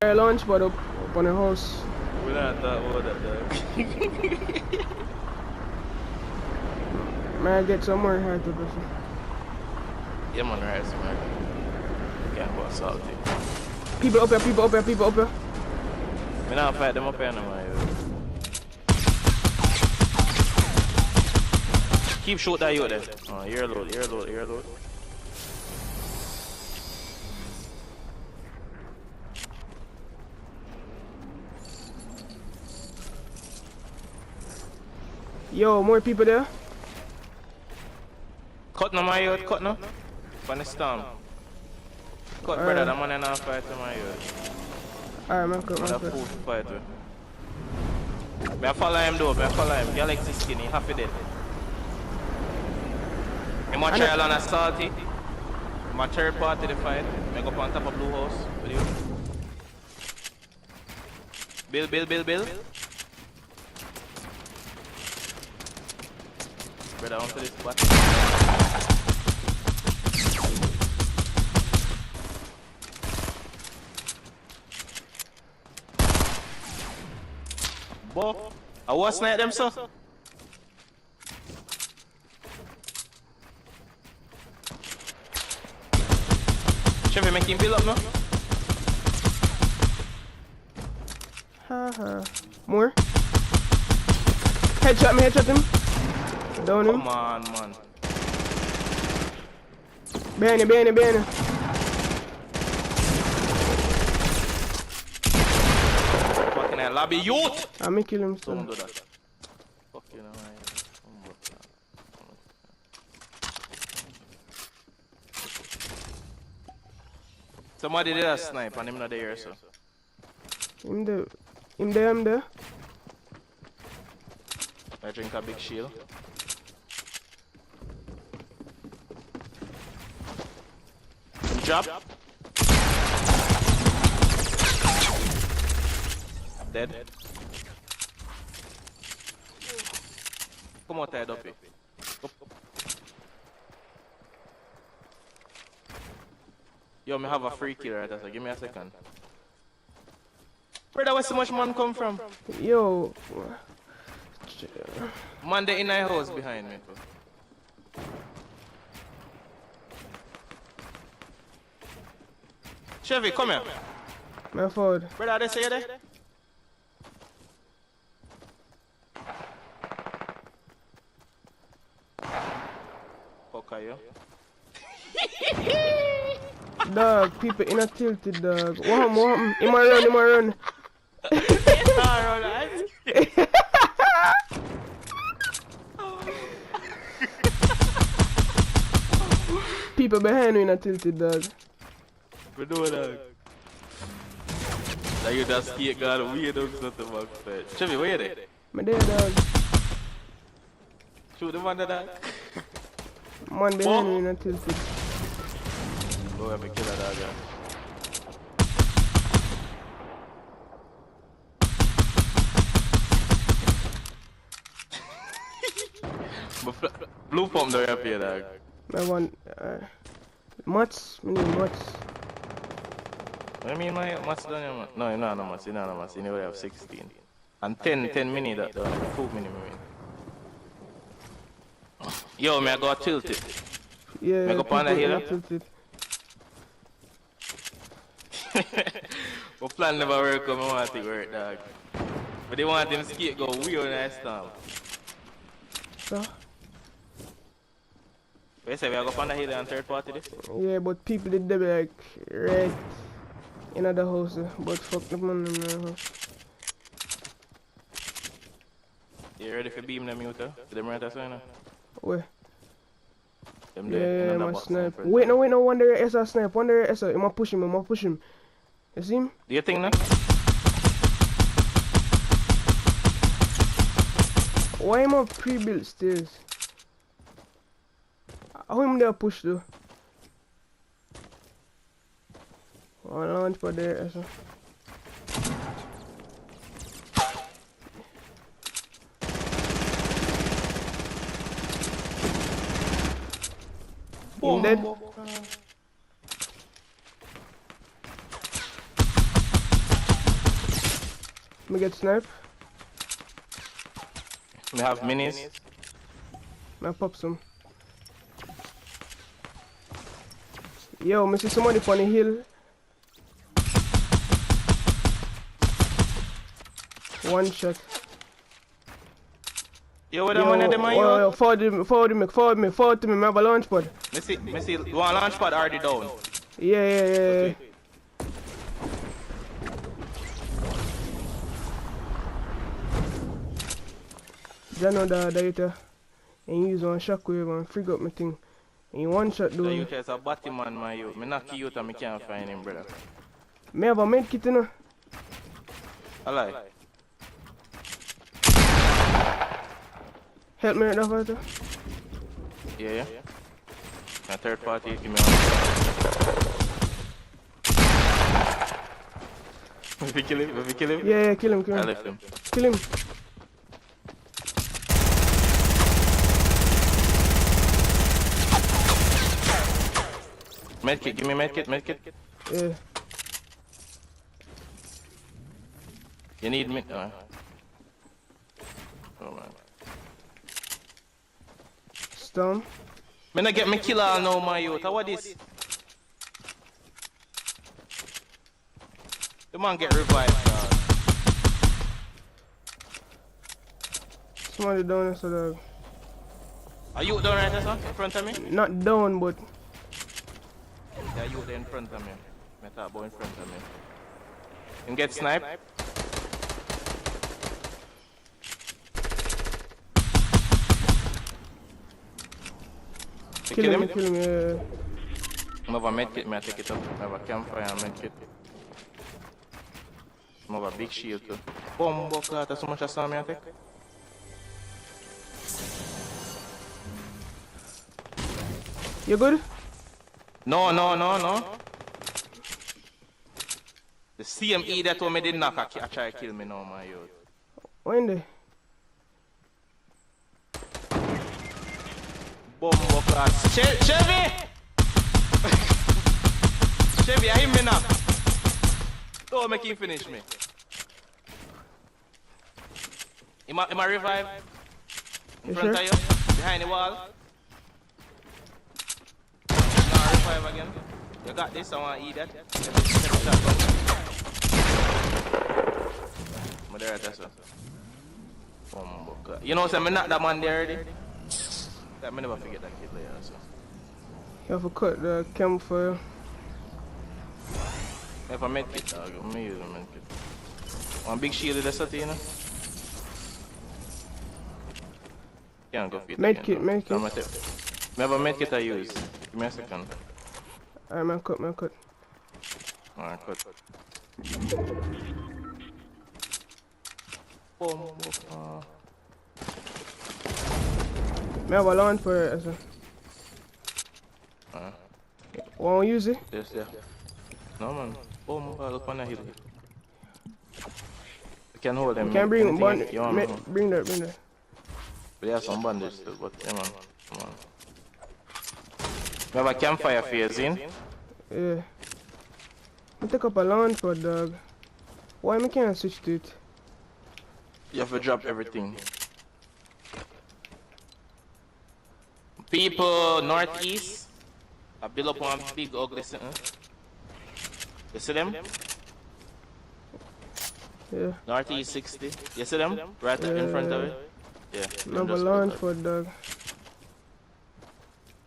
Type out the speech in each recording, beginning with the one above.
Lunch, but up on the house. We not talk about that, dog. Man, I get somewhere hard to do. Yeah, man, right, man. Can't go salty. People up here, people up here, people up here. We not fight them up here, no, man. Keep shooting that you there. Oh, you're load, you're load, you're load. Yo, more people there. Cut no, my youth, cut no. From the storm. Cut, brother, the man not fight to my youth. Alright, man, cut, man, That fool fight with. I follow him though, I follow him. Galaxy skinny, half of dead. I'm gonna try on a salty. My third party the fight. I go up on top of blue house. With you. Bill. Brother, onto this spot. Boy, I was snipe them, sir. Chevy, make him build up now. Haha. More. Headshot me, headshot him. Down him. Come on, man. Behind you. Fucking hell, lobby youth! I'm gonna kill him still. Don't do that. Fuck you, man. Somebody did a snipe and him not there, so. Him there. I drink a big shield. Drop. Dead. Come on, tied up here. Yo, me have a free kill right there, so give me a second. Brother, where so much man come from? Yo. Man, they in my house behind me. Chevy, come here. My fault. Brother, they say you there? Fuck are you? Dog, people in a tilted dog. What happened? He might run. People behind me in a tilted dog. We do that. Like you just skate God weird up something about that. Chevy, where you there? My there dog. Shoot the man that. Man behind me in a tilted. Go have a killer dog. Blue pump there up here, dog. I want Mats. I need Mats. I mean, my Mats done your no, you know no Mats, you know no Mats. You only have 16 and 10 mini that 2 mini. Yo, me I got tilted. Yeah. Me go on the hill. My plan never work, I want it work, dog. But they want them skate go weird nice time. So? Wait, say we are going on the hill and third party this? Yeah, but people did be like right in the house, but fuck the man in the house. You ready for beam them out? Them right as well? Where? Them yeah, my snipe. Wait, no, one there is a snipe. One there is a. I'ma push him. You see him? Do you think now? Why am I pre-built stairs? How am there push though? One launch for there, so. Him dead. Me get snipe. We have minis. Me pop some. Yo, me see somebody on the hill. One shot. Yo, where the money them are Yo, you? forward to me, me have a launch pad. Me see, one launch pad already down. Yeah. Jano da you and use one shockwave and frig up my thing. And one shot do. The youth is a batty man, my youth. Me knock you out and me can't find him, brother. Me have a med kit, you know. I lie. Help me with that fighter. Yeah. My third party, give me one. If we kill him? Yeah, kill him. I left him. Kill him. Medkit, give me medkit. Yeah. You need me. Oh man. Storm. Me not get me killer now, my youth. How this? The man get revived, dog. Somebody down there, so dog. Are you down right there, son? In front of me? Not down, but Yeah, you there in front of me. Me talk about in front of me. And get sniped. You kill him? kill him, yeah. I have a medkit, I take it up. I have a campfire and medkit. I have a big shield too. Bomb buckler, that's so much I saw me I take. You good? No. The CME that told me did knock, I try to kill me now, my youth. When they? Bomb buckler. Chevy! Chevy, I hit me now. Don't make him finish me. Am I revive? In You front sure? of you? Behind the wall? Now revive again. You got this, I want to eat that. I'm there, that's all. You know, so I knocked that man there already. I never forget that kid later, so. You have to cut the campfire. If I medkit, dog, I'm use a medkit. One big shield of the city, you know? Can't go feed Medkit. I have a medkit I use. Give me a second. Alright, man, cut. Alright, cut. Boom. Me have a launch for it, so. Won't use it? Yes, yeah. No, man. Boom, up on the hill. You can hold them. You can bring one. You want Bring that. But there are some bandits still, but yeah, man. Come on. We have a campfire phase in. Yeah. I take up a launch for dog. Why me can't switch to it? You have to drop everything. People northeast, I build up one big ugly thing. You see them? Yeah. Northeast 60. You see them? Right in front of it? Yeah. Number launch for dog.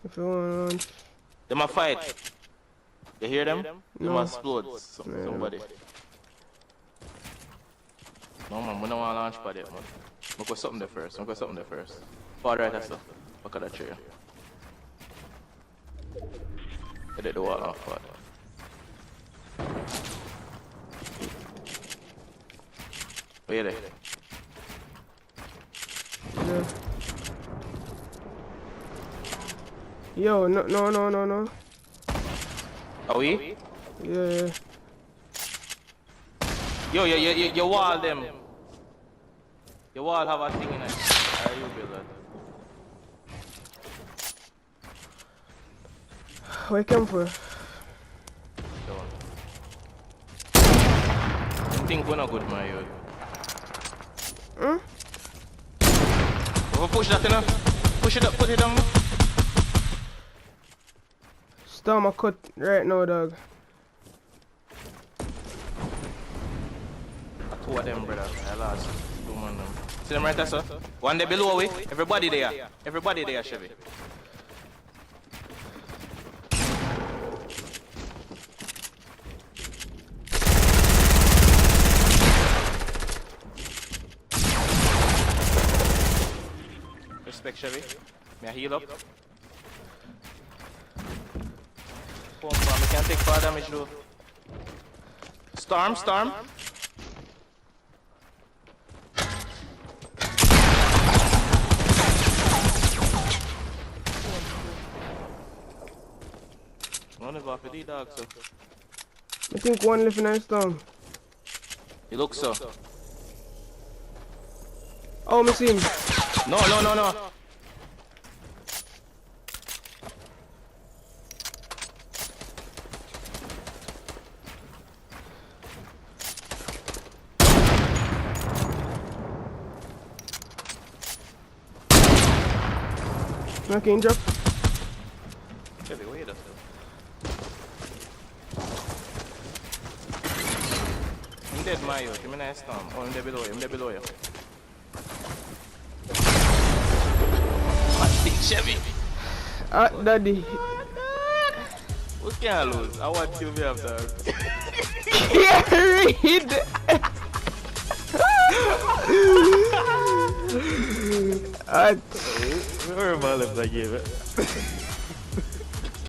If you want to launch. They might fight. You hear them? They No. must explode somebody. No man, we don't want to launch for that man. We'll go something there first. Far right that's stuff. Look at that tree. I did the wall off for Where you there? Yeah. Yo, no. Are we? Yeah. Yo, your wall them. Your wall have a thing in it. How you build that? Where you come for? I think we're not good, my youth. Over push that enough. Push it up, put it down. Storm a cut right now, dog. Two of them, brother. I lost. Two man them. See them right there, sir? One day below we. Everybody there. Everybody there, Chevy. Respect, Chevy. May I heal up? Boom, man. We can't take far damage, though. Storm, storm. None of our PD dog, so. I think one left in our storm. He looks so. Oh, I see him. No. Okay, drop. Chevy, wait up. I'm dead, Mayo. Give me a nice storm. Oh, I'm dead below you. I'm dead below you. What big Chevy? Ah, daddy. We can't lose. I want you to be up there. Can't read. Where am I left that game?